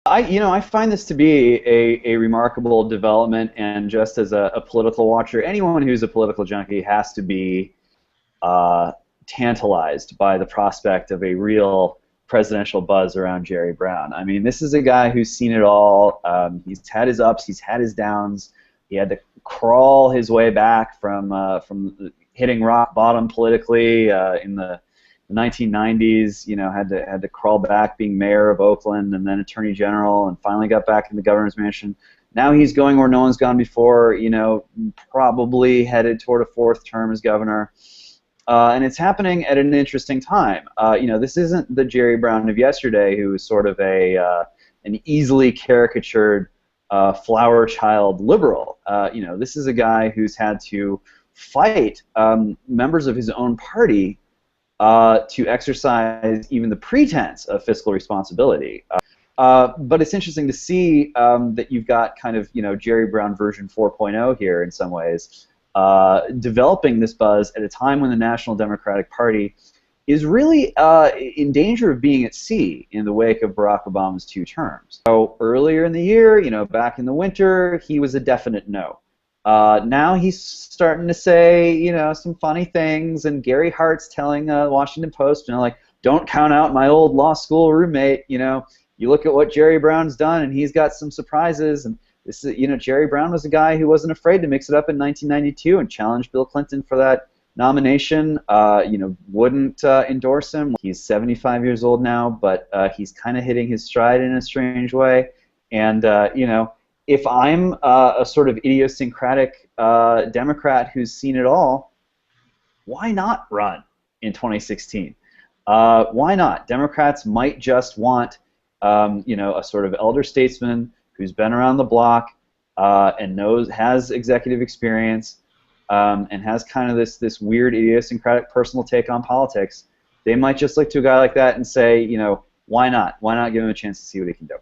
I find this to be a remarkable development, and just as a political watcher, anyone who's a political junkie has to be uh, tantalized by the prospect of a real presidential buzz around Jerry Brown. I mean, this is a guy who's seen it all. He's had his ups, he's had his downs. He had to crawl his way back from hitting rock bottom politically in the 1990s. You know, had to crawl back, being mayor of Oakland and then attorney general, and finally got back in the governor's mansion. Now he's going where no one's gone before. You know, probably headed toward a fourth term as governor. And it's happening at an interesting time. You know, this isn't the Jerry Brown of yesterday, who was sort of an easily caricatured flower child liberal. You know, this is a guy who's had to fight members of his own party to exercise even the pretense of fiscal responsibility. But it's interesting to see that you've got kind of, you know, Jerry Brown version 4.0 here in some ways. Developing this buzz at a time when the National Democratic Party is really in danger of being at sea in the wake of Barack Obama's 2 terms. So earlier in the year, you know, back in the winter, he was a definite no. Now he's starting to say, you know, some funny things, and Gary Hart's telling Washington Post, you know, like, don't count out my old law school roommate. You know, you look at what Jerry Brown's done, and he's got some surprises. And this is, you know, Jerry Brown was a guy who wasn't afraid to mix it up in 1992 and challenge Bill Clinton for that nomination. You know, wouldn't endorse him. He's 75 years old now, but he's kind of hitting his stride in a strange way. And you know, if I'm a sort of idiosyncratic Democrat who's seen it all, why not run in 2016? Why not? Democrats might just want, you know, a sort of elder statesman who's been around the block and has executive experience, and has kind of this weird idiosyncratic personal take on politics. They might just look to a guy like that and say, you know, why not? Why not give him a chance to see what he can do?